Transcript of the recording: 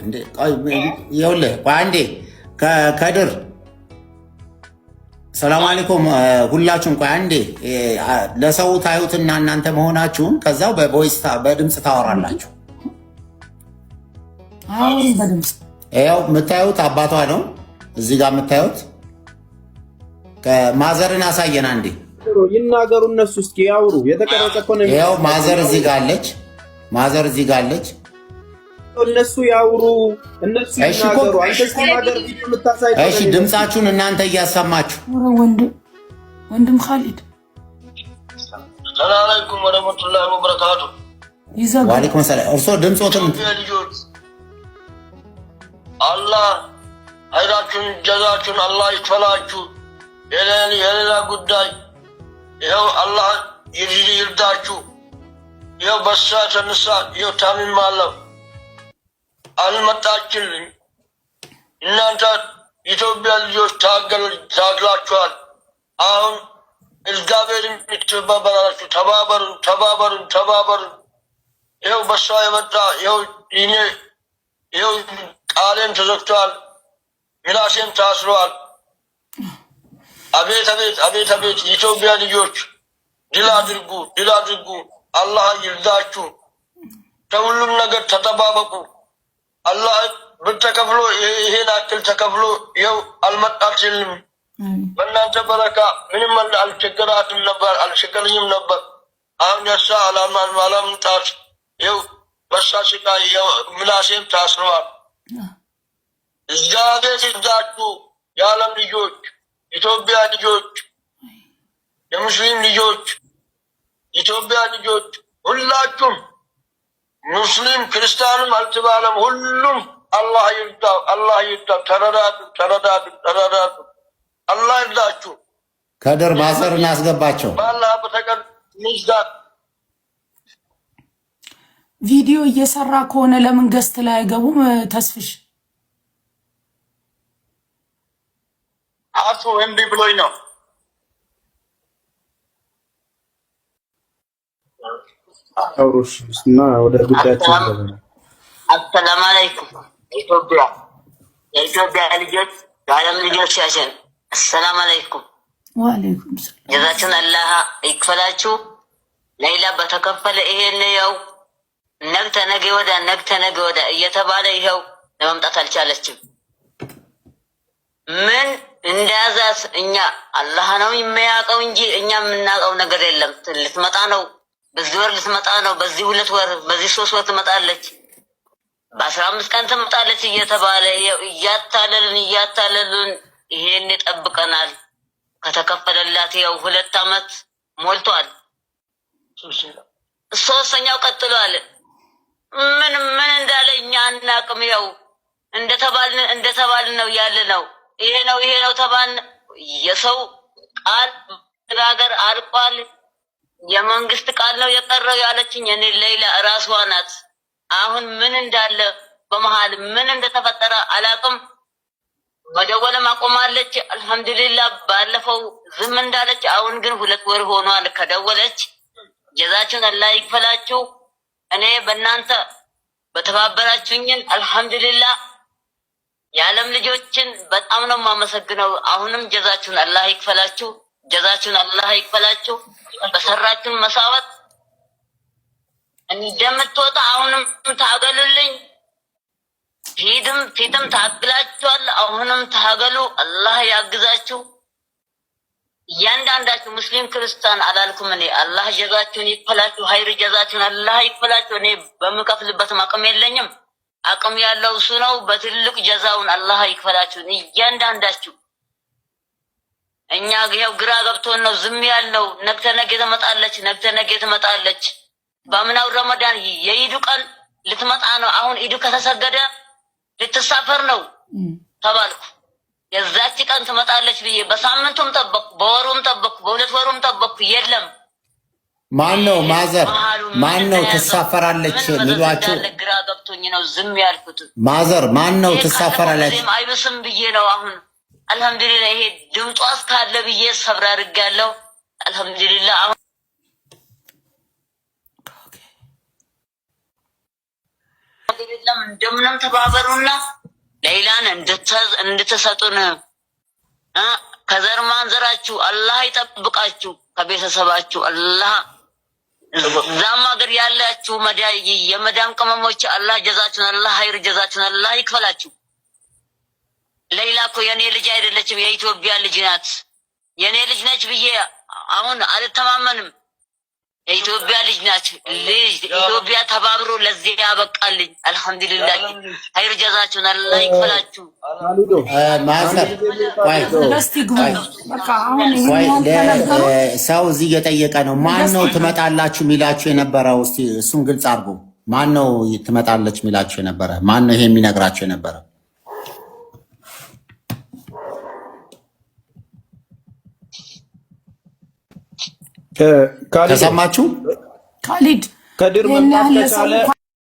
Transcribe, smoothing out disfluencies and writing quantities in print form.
እንዴ ይኸውልህ አንዴ ከድር ሰላም አለይኩም ሁላችሁም። ቆይ አንዴ ለሰው ታዩትና እናንተ መሆናችሁን ከዛው በቮይስ በድምጽ ታወራላችሁ። አሁን በድምጽ ያው የምታዩት አባቷ ነው እዚህ ጋር የምታዩት። ከማዘርን አሳየን አንዴ ይናገሩ እነሱ እስኪ ያውሩ። የተቀረጸ እኮ ነው። ያው ማዘር እዚህ ጋር አለች። ማዘር እዚህ ጋር አለች። እነሱ ያውሩ፣ እነሱ ይናገሩ። አንተ ተናገር ቪዲዮ የምታሳይ። እሺ ድምጻችሁን እናንተ እያሰማችሁ። ወንድም ኻሊድ ሰላም አለይኩም ወራህመቱላሂ ወበረካቱ። ወአለይኩም ሰላም። እርሶ ድምጾትን አላህ አይራችሁን ጀዛችሁን አላህ ይክፈላችሁ። የሌላ ጉዳይ ይኸው አላህ ይርዳችሁ። ይኸው በሳ ተነሳ ይኸው ታምማለሁ አልመጣችልኝ። እናንተ ኢትዮጵያ ልጆች ታግላችኋል። አሁን እግዚአብሔር የምትተባበራችሁ ተባበሩን። ይኸው በሷ የመጣ ይኸው ቃሌም ተዘግቷል፣ ምላሴም ታስሯል። አቤት የኢትዮጵያ ልጆች ድል አድርጉ። አላህ ይርዳችሁ። ከሁሉም ነገር ተጠባበቁ። አላህ ብር ተከፍሎ ይሄን አክል ተከፍሎ ይኸው አልመጣችልም። በእናንተ በረካ ምንም አልቸገረኝም ነበር። አሁን የሳ አላምጣት ይኸው በሳ ስቃይ ምላሴም ታስረዋል። እግዚአብሔር ይርዳችሁ። የዓለም ልጆች፣ ኢትዮጵያ ልጆች፣ የሙስሊም ልጆች፣ ኢትዮጵያ ልጆች ሁላችሁም ሙስሊም ክርስቲያንም አልተባለም ሁሉም አላህ ይርዳው። ተረዳዱ። አላህ ይርዳችሁ። ከድር ማዘር እናስገባቸው። በአላህ በተቀር ሚስዳት ቪዲዮ እየሰራ ከሆነ ለምን ገስት ላይ አይገቡም? ተስፍሽ አፉ እምቢ ብሎኝ ነው። አውሩሽ እና ወደ ጉዳያችን አሰላሙ አለይኩም የኢትዮጵያ ልጆች፣ የዓለም ልጆች ያሸን አሰላሙ አለይኩም። ወአለይኩም ሰላም። ጀዛችሁን አላህ ይክፈላችሁ። ሌላ በተከፈለ ይሄን ያው ነግተ ነገ ወዳ እየተባለ ይኸው ለመምጣት አልቻለችም። ምን እንደያዛት እኛ አላህ ነው የሚያውቀው እንጂ እኛ የምናውቀው ነገር የለም። ልትመጣ ነው፣ በዚህ ወር ልትመጣ ነው፣ በዚህ 2 ወር፣ በዚህ 3 ወር ትመጣለች፣ በ15 ቀን ትመጣለች እየተባለ እያታለልን ይሄን ይጠብቀናል። ከተከፈለላት ያው 2 ዓመት ሞልቷል፣ 3ኛው ቀጥሏል። ምን እንዳለ እኛ አናውቅም። ያው እንደተባልን ነው ያለ ነው። ይሄ ነው ተባልን። የሰው ቃል ሀገር አልቋል። የመንግስት ቃል ነው የቀረው ያለችኝ እኔ ሌላ እራሷ ናት። አሁን ምን እንዳለ በመሃል ምን እንደተፈጠረ አላውቅም። መደወልም አቆማለች። አልሐምዱሊላህ ባለፈው ዝም እንዳለች፣ አሁን ግን 2 ወር ሆኗል ከደወለች። ጀዛችሁን አላህ ይክፈላችሁ። እኔ በእናንተ በተባበራችሁኝን አልሐምዱሊላህ የዓለም ልጆችን በጣም ነው የማመሰግነው። አሁንም ጀዛችሁን አላህ ይክፈላችሁ። በሰራችሁን መሳወት እንደምትወጣ አሁንም ታገሉልኝ። ፊትም ታግላችኋል፣ አሁንም ታገሉ። አላህ ያግዛችሁ። እያንዳንዳችሁ ሙስሊም ክርስቲያን አላልኩም እኔ። አላህ ጀዛችሁን ይክፈላችሁ። ሀይር ጀዛችሁን አላህ ይክፈላችሁ። እኔ በምከፍልበት አቅም የለኝም። አቅም ያለው እሱ ነው። በትልቅ ጀዛውን አላህ ይክፈላችሁ እያንዳንዳችሁ። እኛ ይኸው ግራ ገብቶን ነው ዝም ያለው። ነገ ትመጣለች። በአምናው ረመዳን የኢዱ ቀን ልትመጣ ነው። አሁን ኢዱ ከተሰገደ ልትሳፈር ነው ተባልኩ። የዛች ቀን ትመጣለች ብዬ በሳምንቱም ጠበቅኩ፣ በወሩም ጠበቅኩ፣ በ2 ወሩም ጠበቅኩ። የለም። ማን ነው ማዘር? ማን ነው ትሳፈራለች ሊሏችሁ? ግራ ገብቶኝ ነው ዝም ያልኩት። ማዘር ማን ነው ትሳፈራለች? አይብስም ብዬ ነው አሁን አልሐምዱሊላህ። ይሄ ድምጧ እስካለ ብዬ ሰብር አድርጋለሁ። አልሐምዱሊላህ አሁን ነገር የለም። እንደምንም ተባበሩና ሌላን እንድትሰጡን ከዘር ማንዘራችሁ አላህ ይጠብቃችሁ፣ ከቤተሰባችሁ አላህ እዛም ሀገር ያላችሁ የመዳም ቅመሞች አላህ ጀዛችሁን አላህ ሀይር ጀዛችሁን አላህ ይክፈላችሁ። ሌላ እኮ የኔ ልጅ አይደለችም፣ የኢትዮጵያ ልጅ ናት። የኔ ልጅ ነች ብዬ አሁን አልተማመንም። የኢትዮጵያ ልጅ ናት። ኢትዮጵያ ተባብሮ ለዚህ ያበቃልኝ። አልሐምዱሊላህ ሀይር ጀዛችሁን አላህ ይክፈላችሁ። ሰው እዚህ እየጠየቀ ነው። ማን ነው ትመጣላችሁ የሚላችሁ የነበረው? እስቲ እሱን ግልጽ አድርጉ። ማን ነው ትመጣለች የሚላችሁ የነበረ? ማን ነው ይሄ የሚነግራችሁ የነበረ? ተሰማችሁ? ካሊድ ከድር መምጣት ከቻለ